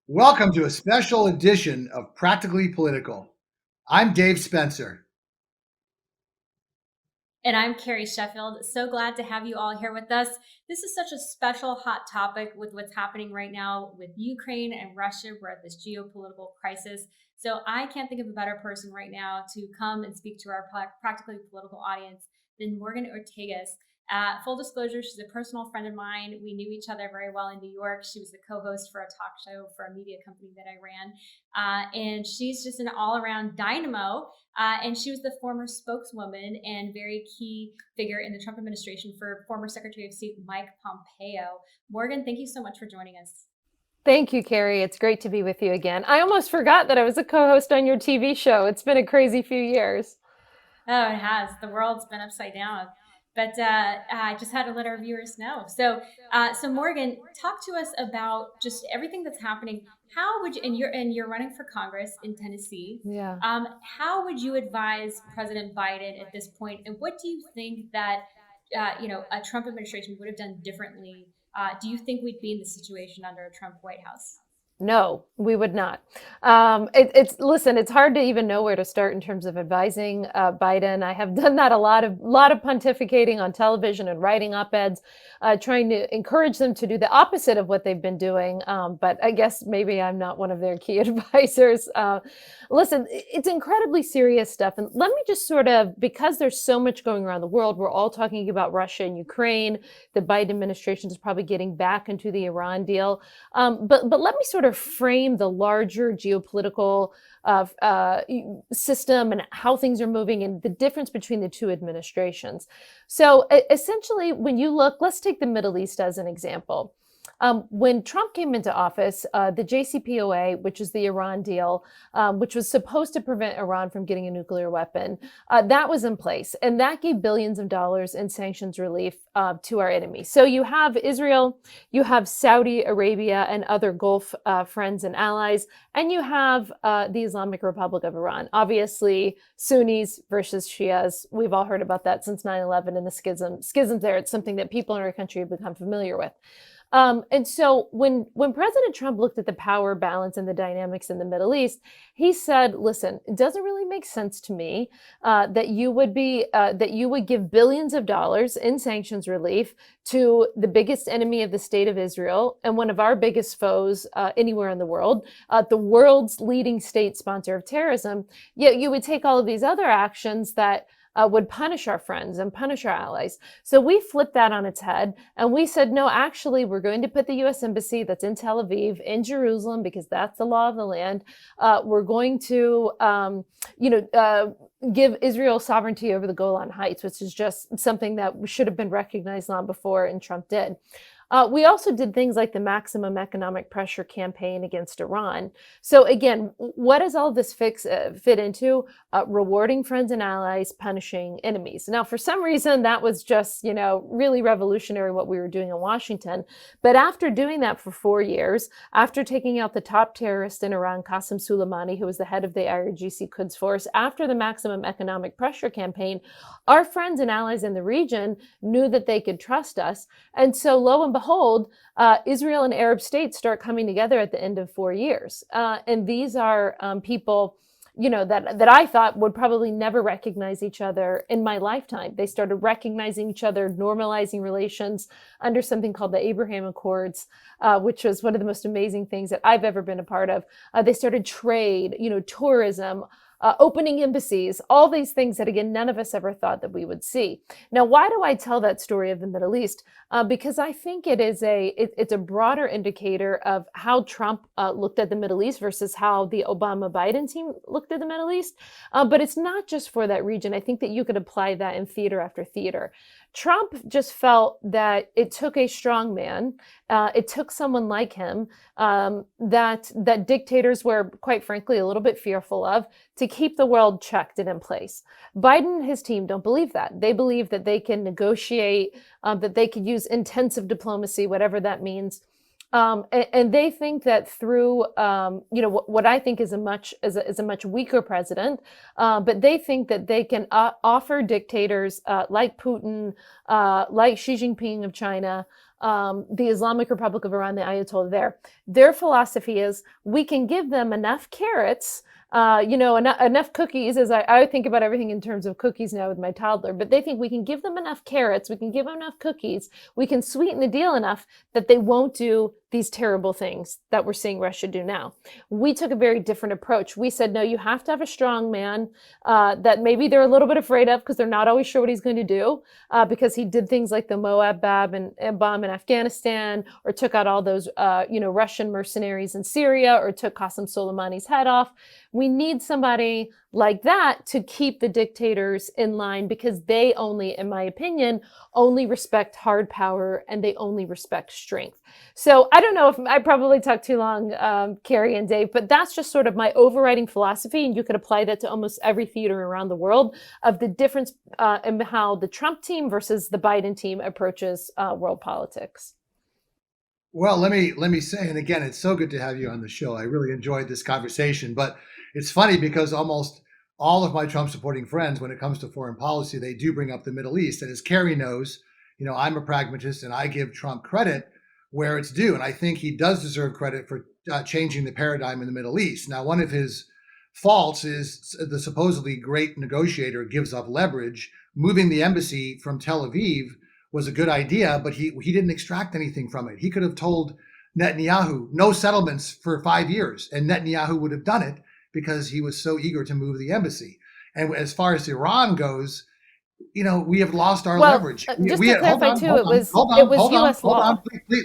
Welcome to a special edition of Practically Political. I'm Dave Spencer. And I'm Carrie Sheffield. So glad to have you all here with us. This is such a special hot topic with what's happening right now with Ukraine and Russia. We're at this geopolitical crisis. So I can't think of a better person right now to come and speak to our practically political audience than Morgan Ortagus. Full disclosure, she's a personal friend of mine. We knew each other very well in New York. She was the co host for a talk show for a media company that I ran. And she's just an all around dynamo. And she was the former spokeswoman and very key figure in the Trump administration for former Secretary of State Mike Pompeo. Morgan, thank you so much for joining us. Thank you, Carrie. It's great to be with you again. I almost forgot that I was a co-host on your TV show. It's been a crazy few years. Oh, it has. The world's been upside down. But I just had to let our viewers know. So Morgan, talk to us about just everything that's happening. How would you, and you're running for Congress in Tennessee. Yeah. How would you advise President Biden at this point, and what do you think that a Trump administration would have done differently? Do you think we'd be in the situation under a Trump White House? No, we would not. Listen. It's hard to even know where to start in terms of advising Biden. I have done that a lot of pontificating on television and writing op-eds, trying to encourage them to do the opposite of what they've been doing. But I guess maybe I'm not one of their key advisors. Listen, it's incredibly serious stuff, and let me just sort of, because there's so much going around the world, we're all talking about Russia and Ukraine. The Biden administration is probably getting back into the Iran deal. But let me sort of frame the larger geopolitical system and how things are moving and the difference between the two administrations. So essentially, when you look, let's take the Middle East as an example. When Trump came into office, the JCPOA, which is the Iran deal, which was supposed to prevent Iran from getting a nuclear weapon, that was in place. And that gave billions of dollars in sanctions relief to our enemies. So you have Israel, you have Saudi Arabia and other Gulf friends and allies, and you have the Islamic Republic of Iran. Obviously, Sunnis versus Shias. We've all heard about that since 9/11 and the schisms there. It's something that people in our country have become familiar with. And so when President Trump looked at the power balance and the dynamics in the Middle East, he said, "Listen, it doesn't really make sense to me that you would give billions of dollars in sanctions relief to the biggest enemy of the state of Israel and one of our biggest foes anywhere in the world's leading state sponsor of terrorism. Yet you would take all of these other actions that." Would punish our friends and punish our allies. So we flipped that on its head and we said, no, actually, we're going to put the US Embassy that's in Tel Aviv in Jerusalem because that's the law of the land. We're going to, give Israel sovereignty over the Golan Heights, which is just something that should have been recognized long before, and Trump did. We also did things like the maximum economic pressure campaign against Iran. So again, what does all of this fit into? Rewarding friends and allies, punishing enemies. Now, for some reason, that was just, really revolutionary what we were doing in Washington. But after doing that for 4 years, after taking out the top terrorist in Iran, Qasem Soleimani, who was the head of the IRGC Quds Force, after the maximum economic pressure campaign, our friends and allies in the region knew that they could trust us. And so lo and behold, Israel and Arab states start coming together at the end of 4 years. And these are people, that I thought would probably never recognize each other in my lifetime. They started recognizing each other, normalizing relations under something called the Abraham Accords, which was one of the most amazing things that I've ever been a part of. They started trade, tourism, opening embassies, all these things that, again, none of us ever thought that we would see. Now, why do I tell that story of the Middle East? Because I think it's a broader indicator of how Trump looked at the Middle East versus how the Obama-Biden team looked at the Middle East. But it's not just for that region. I think that you could apply that in theater after theater. Trump just felt that it took a strong man, it took someone like him that dictators were, quite frankly, a little bit fearful of, to keep the world checked and in place. Biden and his team don't believe that. They believe that they can negotiate, that they could use intensive diplomacy, whatever that means. And they think that through, what I think is a much weaker president, but they think that they can offer dictators like Putin, like Xi Jinping of China, the Islamic Republic of Iran, the Ayatollah there. Their philosophy is we can give them enough carrots, enough cookies, as I think about everything in terms of cookies now with my toddler, but they think we can give them enough carrots, we can give them enough cookies, we can sweeten the deal enough that they won't do these terrible things that we're seeing Russia do now. We took a very different approach. We said, no, you have to have a strong man that maybe they're a little bit afraid of because they're not always sure what he's going to do because he did things like the Moab bomb in Afghanistan, or took out all those Russian mercenaries in Syria, or took Qasem Soleimani's head off. We need somebody like that to keep the dictators in line, because they only, in my opinion, only respect hard power, and they only respect strength. So I don't know if I probably talked too long, Carrie and Dave, but that's just sort of my overriding philosophy. And you could apply that to almost every theater around the world, of the difference in how the Trump team versus the Biden team approaches world politics. Well, let me say, and again, it's so good to have you on the show. I really enjoyed this conversation, but it's funny because almost all of my Trump supporting friends, when it comes to foreign policy, they do bring up the Middle East. And as Carrie knows, I'm a pragmatist, and I give Trump credit where it's due. And I think he does deserve credit for changing the paradigm in the Middle East. Now, one of his faults is the supposedly great negotiator gives up leverage. Moving the embassy from Tel Aviv was a good idea, but he didn't extract anything from it. He could have told Netanyahu no settlements for 5 years, and Netanyahu would have done it because he was so eager to move the embassy. And as far as Iran goes, we have lost our leverage. Just to clarify too, it was U.S. law. Hold on,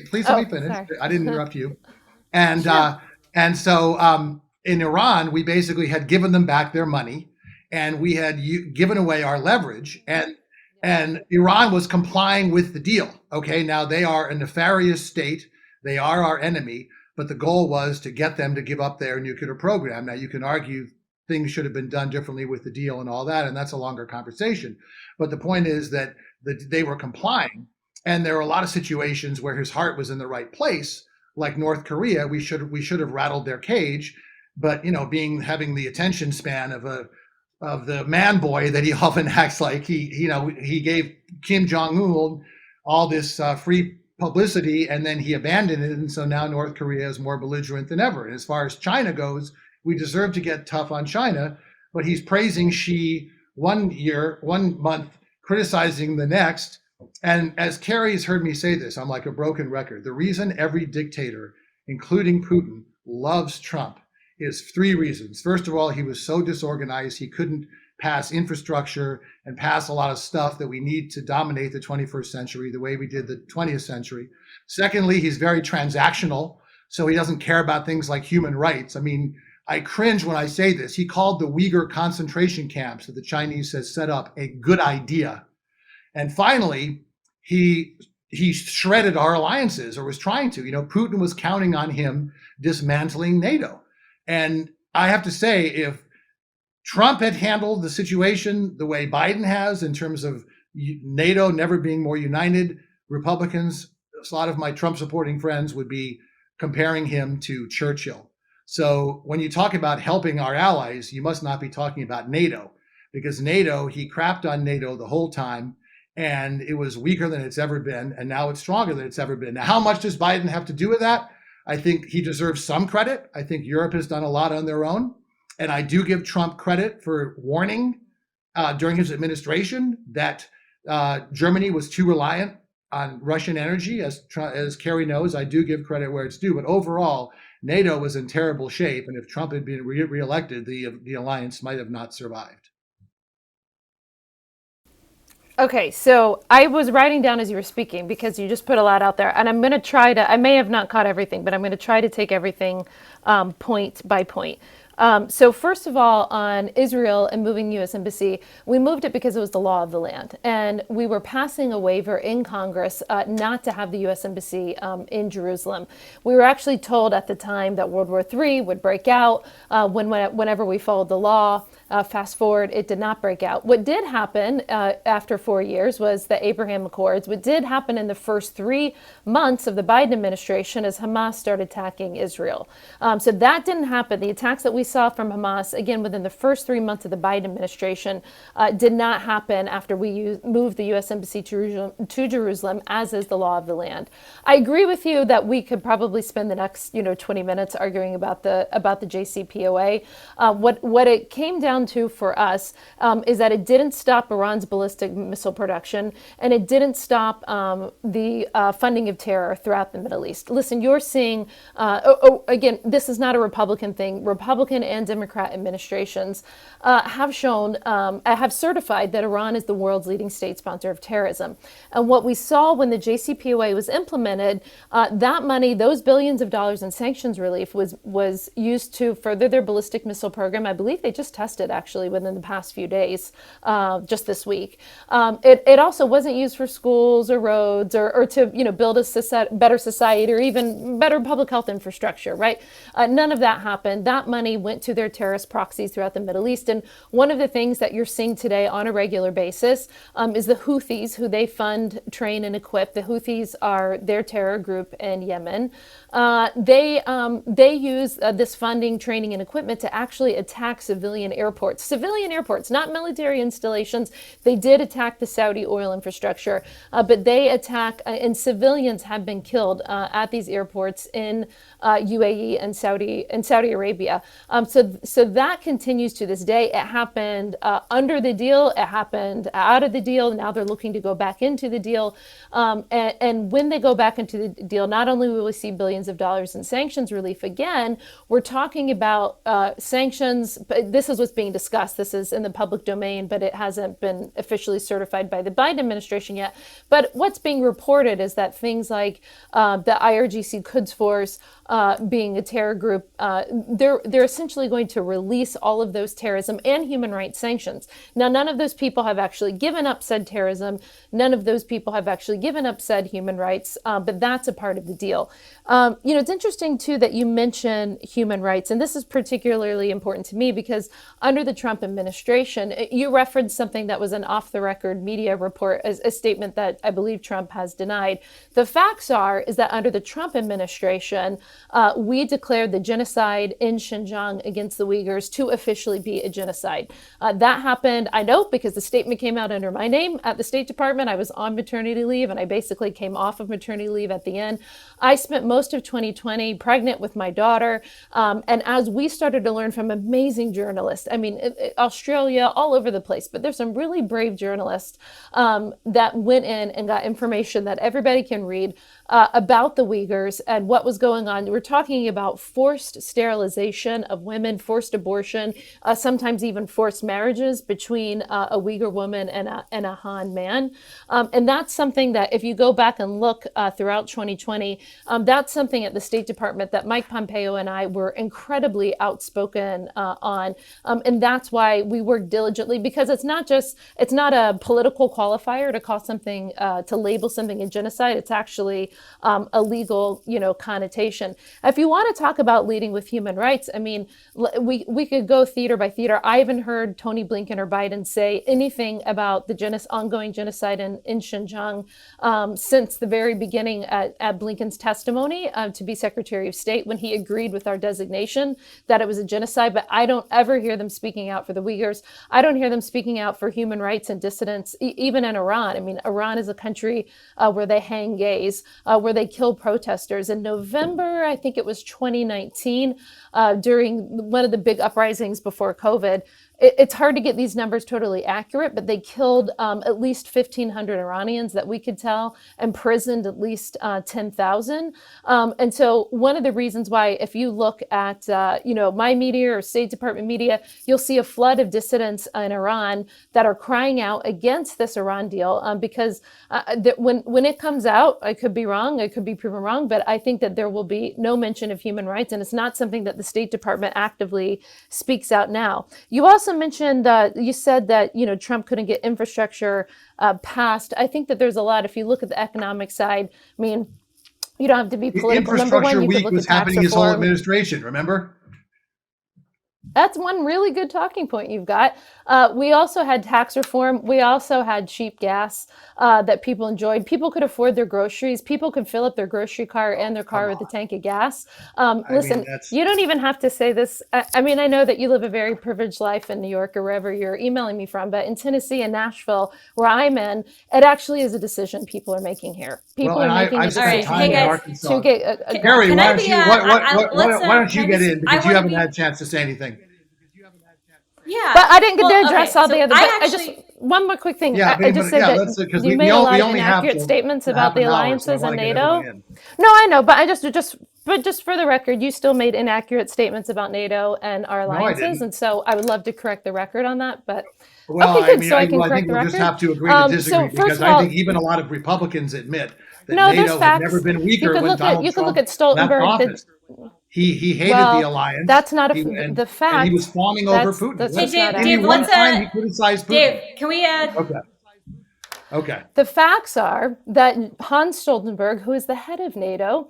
please let me finish. Sorry. I didn't interrupt you. And Sure. and so in Iran, we basically had given them back their money, and we had given away our leverage, and Iran was complying with the deal. Okay, now they are a nefarious state. They are our enemy, but the goal was to get them to give up their nuclear program. Now, you can argue things should have been done differently with the deal and all that, and that's a longer conversation. But the point is that they were complying, and there are a lot of situations where his heart was in the right place, like North Korea. We should have rattled their cage, but having the attention span of the man boy that he often acts like, he gave Kim Jong-un all this free publicity, and then he abandoned it, and so now North Korea is more belligerent than ever. And as far as China goes, we deserve to get tough on China, but he's praising Xi one month, criticizing the next. And as Carrie's heard me say this, I'm like a broken record. The reason every dictator, including Putin, loves Trump is 3 reasons. First of all, he was so disorganized, he couldn't pass infrastructure and pass a lot of stuff that we need to dominate the 21st century the way we did the 20th century. Secondly, he's very transactional, so he doesn't care about things like human rights. I mean, I cringe when I say this. He called the Uyghur concentration camps that the Chinese has set up a good idea. And finally, he shredded our alliances, or was trying to. Putin was counting on him dismantling NATO. And I have to say, if Trump had handled the situation the way Biden has, in terms of NATO never being more united, Republicans, a lot of my Trump supporting friends would be comparing him to Churchill. So when you talk about helping our allies, you must not be talking about NATO, because NATO, he crapped on NATO the whole time, and it was weaker than it's ever been, and now it's stronger than it's ever been. Now, how much does Biden have to do with that? I think he deserves some credit. I think Europe has done a lot on their own. And I do give Trump credit for warning during his administration that Germany was too reliant on Russian energy. As Carrie knows, I do give credit where it's due. But overall, NATO was in terrible shape. And if Trump had been reelected, the alliance might have not survived. Okay, so I was writing down as you were speaking, because you just put a lot out there, and I'm going to try to, I may have not caught everything, but I'm going to try to take everything point by point. So first of all, on Israel and moving the U.S. Embassy, we moved it because it was the law of the land. And we were passing a waiver in Congress not to have the U.S. Embassy in Jerusalem. We were actually told at the time that World War III would break out whenever we followed the law. Fast forward, it did not break out. What did happen after 4 years was the Abraham Accords. What did happen in the first 3 months of the Biden administration is Hamas started attacking Israel. So that didn't happen. The attacks that we saw from Hamas, again, within the first 3 months of the Biden administration, did not happen after we moved the U.S. Embassy to Jerusalem, as is the law of the land. I agree with you that we could probably spend the next 20 minutes arguing about the JCPOA. What it came down to for us is that it didn't stop Iran's ballistic missile production, and it didn't stop the funding of terror throughout the Middle East. Listen, you're seeing, again, this is not a Republican thing. Republican and Democrat administrations have certified that Iran is the world's leading state sponsor of terrorism. And what we saw when the JCPOA was implemented, that money, those billions of dollars in sanctions relief was used to further their ballistic missile program. I believe they just tested actually within the past few days, just this week. It also wasn't used for schools or roads or to build a better society or even better public health infrastructure, right? None of that happened. That money went to their terrorist proxies throughout the Middle East. And one of the things that you're seeing today on a regular basis is the Houthis, who they fund, train, and equip. The Houthis are their terror group in Yemen. They use this funding, training, and equipment to actually attack civilian airports, not military installations. They did attack the Saudi oil infrastructure, but they attack, and civilians have been killed at these airports in UAE and Saudi Arabia. So that continues to this day. It happened under the deal. It happened out of the deal. Now they're looking to go back into the deal. And when they go back into the deal, not only will we see billions of dollars in sanctions relief again, we're talking about sanctions. But this is what's being discussed. This is in the public domain, but it hasn't been officially certified by the Biden administration yet. But what's being reported is that things like the IRGC Quds Force being a terror group, they're essentially going to release all of those terrorism and human rights sanctions. Now, none of those people have actually given up said terrorism. None of those people have actually given up said human rights, but that's a part of the deal. It's interesting, too, that you mention human rights, and this is particularly important to me because under the Trump administration, you referenced something that was an off-the-record media report, a statement that I believe Trump has denied. The facts is that under the Trump administration, we declared the genocide in Xinjiang against the Uyghurs to officially be a genocide. That happened, I know, because the statement came out under my name at the State Department. I was on maternity leave, and I basically came off of maternity leave at the end. I spent most of 2020 pregnant with my daughter, and as we started to learn from amazing journalists, Australia, all over the place, but there's some really brave journalists that went in and got information that everybody can read about the Uyghurs and what was going on. We're talking about forced sterilization of women, forced abortion, sometimes even forced marriages between a Uyghur woman and a Han man. And that's something that if you go back and look throughout 2020, that's something at the State Department that Mike Pompeo and I were incredibly outspoken on. And that's why we work diligently, because it's not a political qualifier to call something, to label something a genocide. It's actually a legal, connotation. If you want to talk about leading with human rights, we could go theater by theater. I haven't heard Tony Blinken or Biden say anything about the ongoing genocide in Xinjiang since the very beginning at Blinken's testimony to be Secretary of State, when he agreed with our designation that it was a genocide. But I don't ever hear them speaking out for the Uyghurs. I don't hear them speaking out for human rights and dissidents, even in Iran. Iran is a country where they hang gays, where they kill protesters. In November, I think it was 2019, during one of the big uprisings before COVID, it's hard to get these numbers totally accurate, but they killed at least 1,500 Iranians that we could tell, imprisoned at least 10,000. And so one of the reasons why, if you look at my media or State Department media, you'll see a flood of dissidents in Iran that are crying out against this Iran deal, because when it comes out, I could be wrong, I could be proven wrong, but I think that there will be no mention of human rights, and it's not something that the State Department actively speaks out now. You also mentioned, you said that Trump couldn't get infrastructure passed. I think that there's a lot. If you look at the economic side, you don't have to be political. Infrastructure week was happening his whole administration. Remember? That's one really good talking point you've got. We also had tax reform. We also had cheap gas that people enjoyed. People could afford their groceries. People could fill up their grocery car and their Come car with a on. tank of gas. I mean, Listen, that's you don't even have to say this. I mean, I know that you live a very privileged life in New York or wherever you're emailing me from, but in Tennessee and Nashville, where I'm in, it actually is a decision people are making here. well, People and are making a I've All spent right. decision Hey, time in here guys. to Arkansas. get Carrie, Can why I don't be, you let's, why don't you can get I in, just, I because you want to haven't had a be, chance to say anything. yeah. But I didn't get to Well, address okay. all So the other. I I just actually, one more quick thing. Yeah, I just but said yeah, that let's because you made a we lot of only have inaccurate statements to have about the an hour, so I alliances want in to get everyone NATO. in. No, I know, but but just for the record, you still made inaccurate statements about NATO and our No, I alliances, didn't. and so I would love to correct the record on that. But Well, okay, I good. mean, So I can well, I correct think the we'll just record. have to agree to So disagree, first because of I think all, even a lot of Republicans admit that no, there's NATO had never facts. been You weaker could when look at Donald Trump at left Stoltenberg. office. He hated the Well, alliance. that's not He the and he was fact. fawning over Putin. That's hey, just not Dave, Give me Dave, one accurate. time he criticized Dave, Putin. can we, Okay, okay. The facts are that Hans Stoltenberg, who is the head of NATO,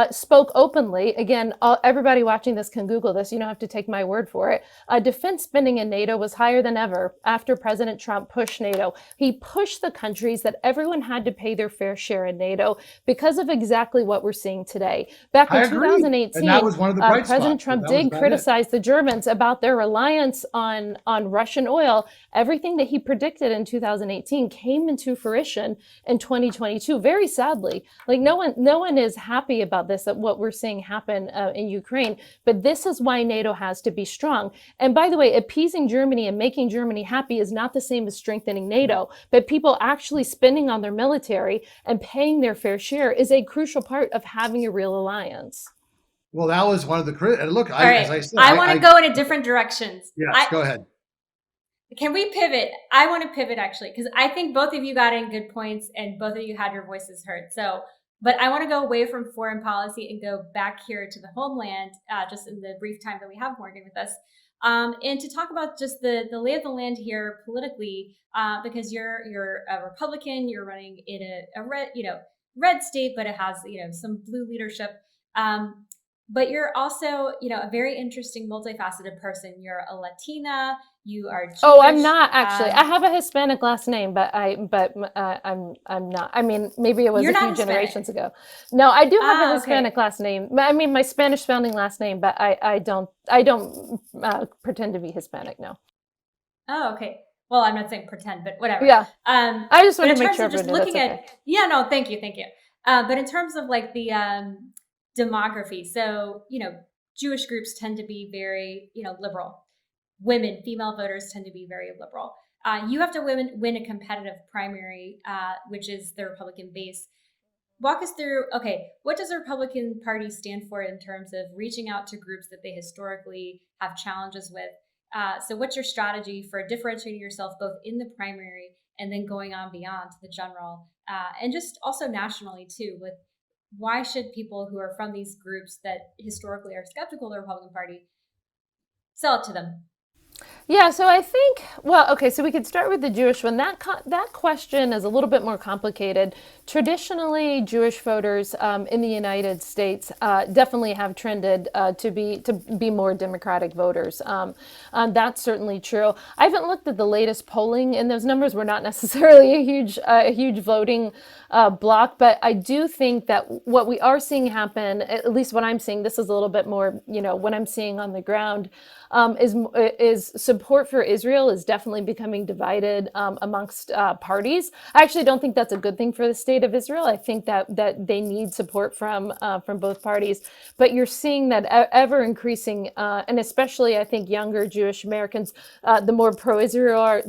spoke openly. Again, everybody watching this can Google this. You don't have to take my word for it. Defense spending in NATO was higher than ever after President Trump pushed NATO. He pushed the countries that everyone had to pay their fair share in NATO because of exactly what we're seeing today. Back I in agree, and that 2018, was one of the bright President spots, but Trump that was did about it. criticize the Germans about their reliance on Russian oil. Everything that he predicted in 2018 came into fruition in 2022, very sadly. Like no one is happy about this, at what we're seeing happen in Ukraine, but this is why NATO has to be strong. And by the way, appeasing Germany and making Germany happy is not the same as strengthening NATO, but people actually spending on their military and paying their fair share is a crucial part of having a real alliance. Well, that was one of the look. all right. As I said, I want to go in a different directions. Yes, go ahead. Can we pivot? I want to pivot actually, because I think both of you got in good points and both of you had your voices heard. So, but I want to go away from foreign policy and go back here to the homeland, just in the brief time that we have Morgan with us, and to talk about just the lay of the land here politically, because you're a Republican, you're running in a red red state, but it has some blue leadership. But you're also, a very interesting, multifaceted person. You're a Latina. You are Jewish. Oh, I'm not actually. I have a Hispanic last name, but I'm not. I mean, maybe it was You're a few not Hispanic. generations ago. No, I do have a Okay. Hispanic last name. I mean, my Spanish sounding last name, but I don't pretend to be Hispanic. No. Oh, okay. Well, I'm not saying pretend, but whatever. Yeah. I just But want in to make terms sure of just everyone knew looking that's okay. at, yeah, no, thank you. But in terms of like the demography, so Jewish groups tend to be very liberal. Women, female voters tend to be very liberal. You have to win a competitive primary, which is the Republican base. Walk us through, okay, what does the Republican Party stand for in terms of reaching out to groups that they historically have challenges with? So what's your strategy for differentiating yourself both in the primary and then going on beyond to the general, and just also nationally too, with why should people who are from these groups that historically are skeptical of the Republican Party sell it to them? Yeah, so I think, well, okay, so we could start with the Jewish one. That question is a little bit more complicated. Traditionally, Jewish voters in the United States definitely have trended to be more Democratic voters. That's certainly true. I haven't looked at the latest polling, and those numbers were not necessarily a huge voting block, but I do think that what we are seeing happen, at least what I'm seeing, this is a little bit more, what I'm seeing on the ground. Is support for Israel is definitely becoming divided amongst parties. I actually don't think that's a good thing for the state of Israel. I think that they need support from both parties. But you're seeing that ever increasing, and especially I think younger Jewish Americans, the more pro-Israel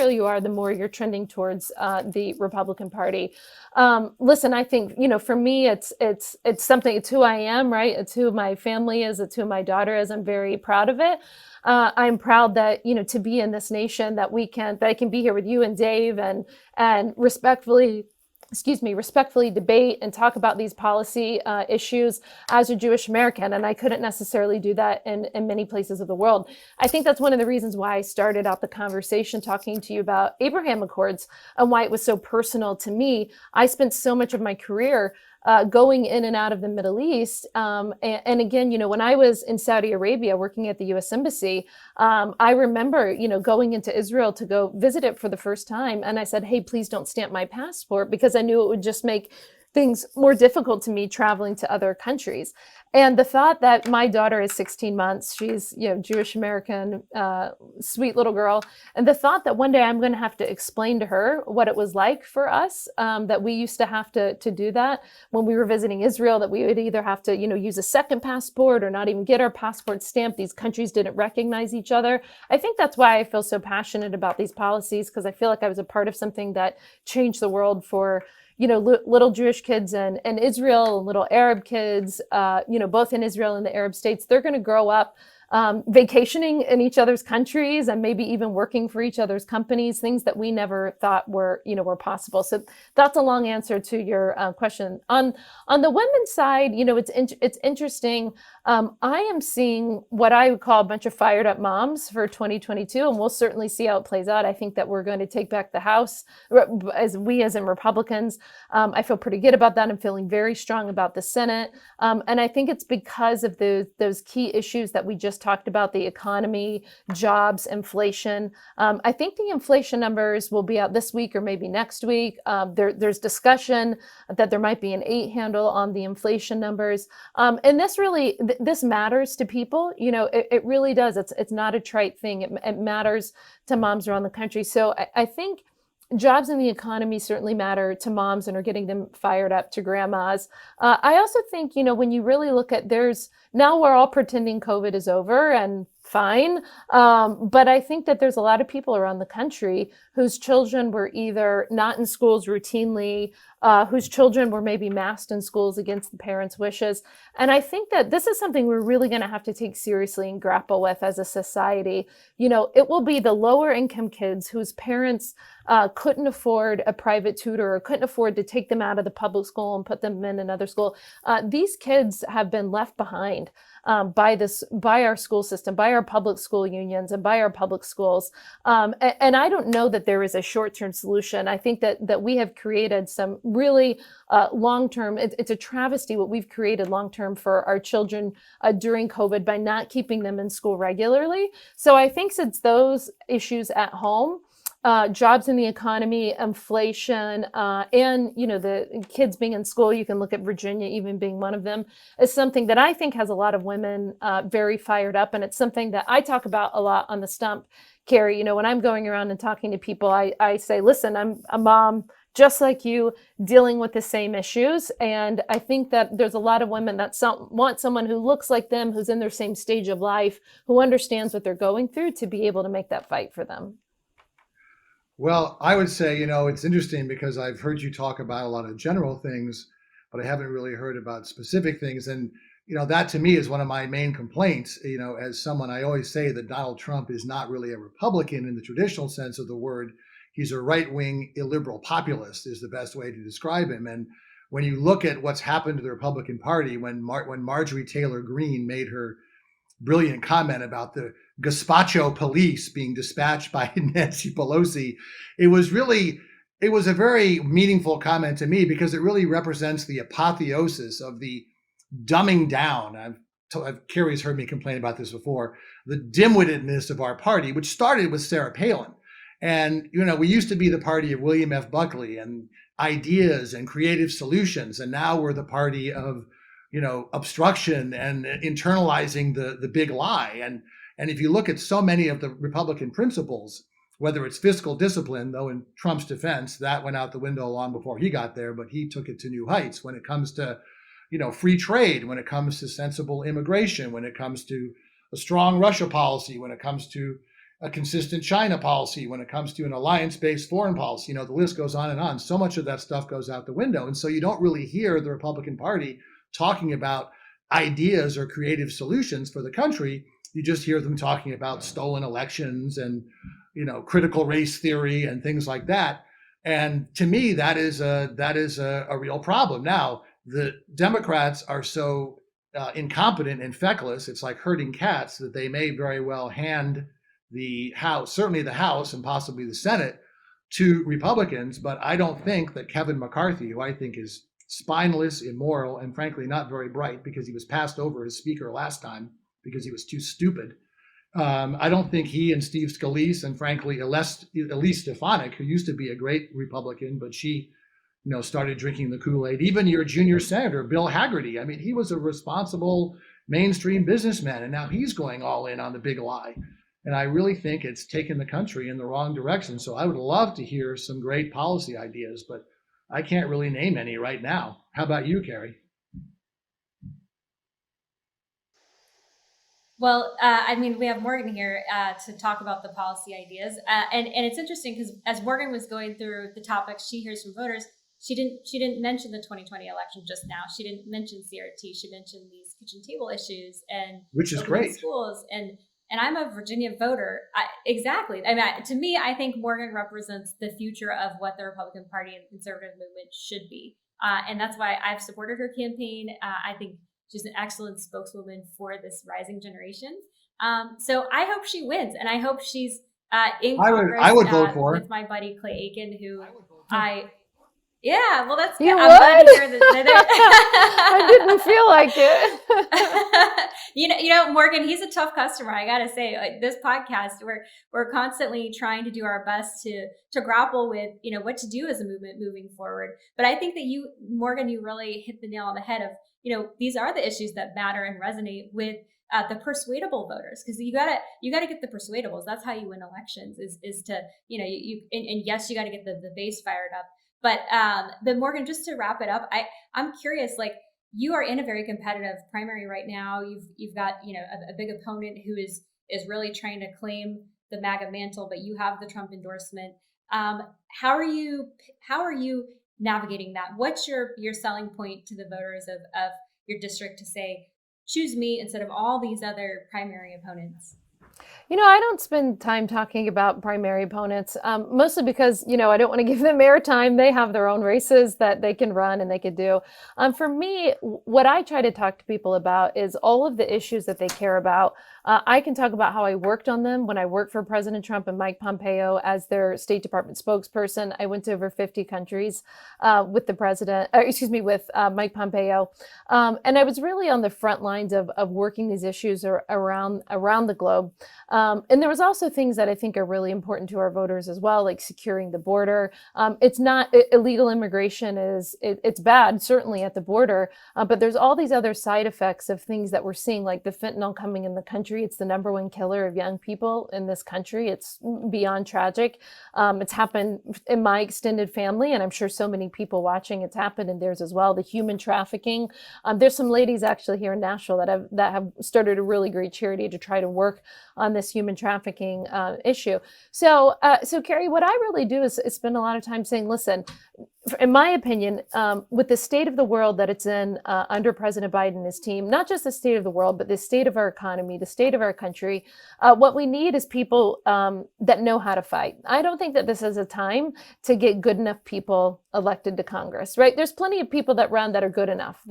you are, the more you're trending towards the Republican Party. Listen, I think for me, it's something. It's who I am, right? It's who my family is. It's who my daughter is. I'm very proud of it. I'm proud that to be in this nation, that I can be here with you and Dave and respectfully debate and talk about these policy issues as a Jewish American. And I couldn't necessarily do that in many places of the world. I think that's one of the reasons why I started out the conversation talking to you about Abraham Accords and why it was so personal to me. I spent so much of my career going in and out of the Middle East. And again, when I was in Saudi Arabia working at the U.S. Embassy, I remember, going into Israel to go visit it for the first time. And I said, hey, please don't stamp my passport, because I knew it would just make things more difficult to me traveling to other countries. And the thought that my daughter is 16 months, she's, Jewish American, sweet little girl. And the thought that one day I'm going to have to explain to her what it was like for us, that we used to have to do that when we were visiting Israel, that we would either have to, use a second passport or not even get our passport stamped. These countries didn't recognize each other. I think that's why I feel so passionate about these policies, because I feel like I was a part of something that changed the world for little Jewish kids in Israel, and little Arab kids, both in Israel and the Arab states. They're going to grow up vacationing in each other's countries and maybe even working for each other's companies, things that we never thought were possible. So that's a long answer to your question. On the women's side, it's interesting. I am seeing what I would call a bunch of fired up moms for 2022, and we'll certainly see how it plays out. I think that we're going to take back the House, as in Republicans. I feel pretty good about that. I'm feeling very strong about the Senate. And I think it's because of those key issues that we just talked about: the economy, jobs, inflation. I think the inflation numbers will be out this week or maybe next week. There's discussion that there might be an 8 handle on the inflation numbers. And this matters to people. It really does. It's not a trite thing. It matters to moms around the country. So I think jobs in the economy certainly matter to moms and are getting them fired up, to grandmas. I also think, when you really look at, now we're all pretending COVID is over, and fine. But I think that there's a lot of people around the country whose children were either not in schools routinely, whose children were maybe masked in schools against the parents' wishes. And I think that this is something we're really going to have to take seriously and grapple with as a society. It will be the lower income kids whose parents couldn't afford a private tutor or couldn't afford to take them out of the public school and put them in another school. These kids have been left behind by our school system, by our public school unions, and by our public schools. And I don't know that there is a short-term solution. I think that we have created some really long-term, it's a travesty what we've created long-term for our children during COVID by not keeping them in school regularly. So I think since those issues at home, jobs in the economy, inflation, and the kids being in school, you can look at Virginia even being one of them, is something that I think has a lot of women very fired up. And it's something that I talk about a lot on the Stump, Carrie. When I'm going around and talking to people, I say, listen, I'm a mom just like you, dealing with the same issues. And I think that there's a lot of women that want someone who looks like them, who's in their same stage of life, who understands what they're going through, to be able to make that fight for them. Well, I would say, it's interesting because I've heard you talk about a lot of general things, but I haven't really heard about specific things. And, that to me is one of my main complaints. As someone, I always say that Donald Trump is not really a Republican in the traditional sense of the word. He's a right-wing illiberal populist is the best way to describe him. And when you look at what's happened to the Republican Party, when Marjorie Taylor Greene made her brilliant comment about the gazpacho police being dispatched by Nancy Pelosi, it was a very meaningful comment to me, because it really represents the apotheosis of the dumbing down. Carrie's heard me complain about this before, the dimwittedness of our party, which started with Sarah Palin. And, we used to be the party of William F. Buckley and ideas and creative solutions. And now we're the party of, obstruction and internalizing the big lie. And if you look at so many of the Republican principles, whether it's fiscal discipline, though in Trump's defense, that went out the window long before he got there, but he took it to new heights. When it comes to, free trade, when it comes to sensible immigration, when it comes to a strong Russia policy, when it comes to a consistent China policy, when it comes to an alliance-based foreign policy, the list goes on and on. So much of that stuff goes out the window. And so you don't really hear the Republican Party talking about ideas or creative solutions for the country. You just hear them talking about stolen elections and, critical race theory and things like that. And to me, that is a real problem. Now, the Democrats are so incompetent and feckless, it's like herding cats, that they may very well hand the House, certainly the House and possibly the Senate, to Republicans. But I don't think that Kevin McCarthy, who I think is spineless, immoral, and frankly not very bright because he was passed over as speaker last time because he was too stupid. I don't think he and Steve Scalise and frankly Elise Stefanik, who used to be a great Republican, but she, started drinking the Kool-Aid. Even your junior senator, Bill Hagerty. I mean, he was a responsible mainstream businessman, and now he's going all in on the big lie. And I really think it's taken the country in the wrong direction. So I would love to hear some great policy ideas, but I can't really name any right now. How about you, Carrie? Well, we have Morgan here to talk about the policy ideas, and it's interesting because as Morgan was going through the topics she hears from voters, she didn't mention the 2020 election just now. She didn't mention CRT. She mentioned these kitchen table issues and which is great schools. And I'm a Virginia voter. Exactly. I mean, to me, I think Morgan represents the future of what the Republican Party and the conservative movement should be, and that's why I've supported her campaign. I think she's an excellent spokeswoman for this rising generation. So I hope she wins, and I hope she's in Congress. I would vote for her. With my buddy Clay Aiken, who yeah, well, that's good. You I'm would? glad to hear that. I didn't feel like it. you know, Morgan, he's a tough customer. I gotta say, like this podcast, we're constantly trying to do our best to grapple with, what to do as a movement moving forward. But I think that you, Morgan, you really hit the nail on the head of, these are the issues that matter and resonate with the persuadable voters, because you gotta get the persuadables. That's how you win elections. Is to and yes, you got to get the base fired up. But Morgan, just to wrap it up, I'm curious, like you are in a very competitive primary right now. You've got a big opponent who is really trying to claim the MAGA mantle, but you have the Trump endorsement. How are you navigating that? What's your selling point to the voters of your district to say, choose me instead of all these other primary opponents? I don't spend time talking about primary opponents, mostly because, I don't want to give them airtime. They have their own races that they can run and they could do. For me, what I try to talk to people about is all of the issues that they care about. I can talk about how I worked on them when I worked for President Trump and Mike Pompeo as their State Department spokesperson. I went to over 50 countries with the president, with Mike Pompeo. And I was really on the front lines of working these issues around the globe. And there was also things that I think are really important to our voters as well, like securing the border. It's not illegal immigration it's bad, certainly at the border, but there's all these other side effects of things that we're seeing, like the fentanyl coming in the country. It's the number one killer of young people in this country. It's beyond tragic. It's happened in my extended family, and I'm sure so many people watching, it's happened in theirs as well. The human trafficking. There's some ladies actually here in Nashville that have started a really great charity to try to work on this human trafficking issue. So Carrie, what I really do is spend a lot of time saying, listen, in my opinion, with the state of the world that it's in under President Biden and his team, not just the state of the world, but the state of our economy, the state of our country, what we need is people that know how to fight. I don't think that this is a time to get good enough people elected to Congress, right? There's plenty of people that run that are good enough.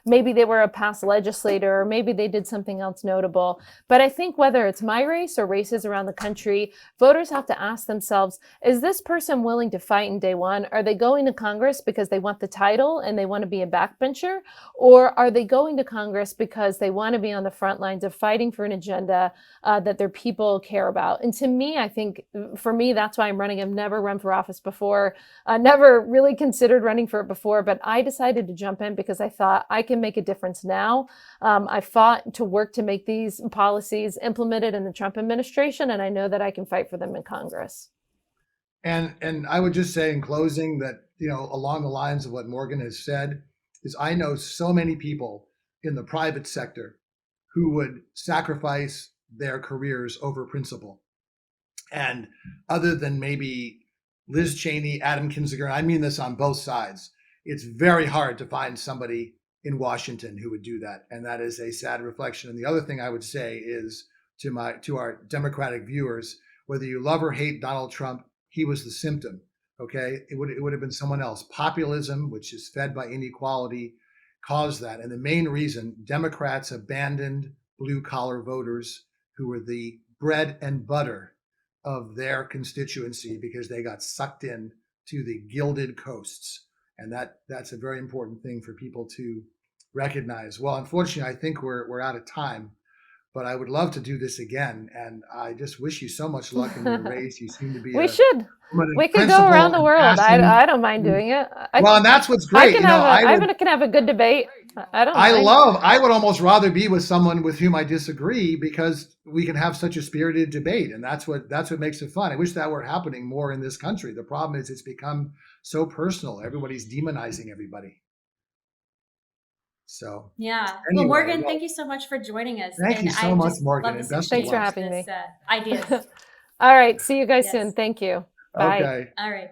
Maybe they were a past legislator, or maybe they did something else notable. But I think whether it's my race or races around the country, voters have to ask themselves, is this person willing to fight in day one? Are they going to Congress because they want the title and they want to be a backbencher? Or are they going to Congress because they want to be on the front lines of fighting for an agenda that their people care about? And to me, I think for me, that's why I'm running. I've never run for office before, never really considered running for it before, but I decided to jump in because I thought I can make a difference now. I fought to work to make these policies implemented in the Trump administration, and I know that I can fight for them in Congress. And I would just say in closing that, along the lines of what Morgan has said, is I know so many people in the private sector who would sacrifice their careers over principle. And other than maybe Liz Cheney, Adam Kinzinger, I mean this on both sides, it's very hard to find somebody in Washington who would do that. And that is a sad reflection. And the other thing I would say is to our Democratic viewers, whether you love or hate Donald Trump, he was the symptom. Okay, it would have been someone else. Populism, which is fed by inequality, caused that. And the main reason Democrats abandoned blue collar voters who were the bread and butter of their constituency because they got sucked in to the gilded coasts. And that's a very important thing for people to recognize. Well, unfortunately, I think we're out of time, but I would love to do this again. And I just wish you so much luck in your race. You seem to be We a should. woman We of could go around principle the and world. passion. I don't mind doing it. Well, and that's what's I great. can You know, have can have a good debate. I don't mind. I would almost rather be with someone with whom I disagree, because we can have such a spirited debate, and that's what makes it fun. I wish that were happening more in this country. The problem is it's become so personal. Everybody's demonizing everybody. So Yeah. anyway, Well, Morgan, thank you so much for joining us. Thank you so I much, just Morgan, love and this best of Thanks for luck. having me. Ideas. All right. See you guys Yes. soon. Thank you. Bye. Okay. All right.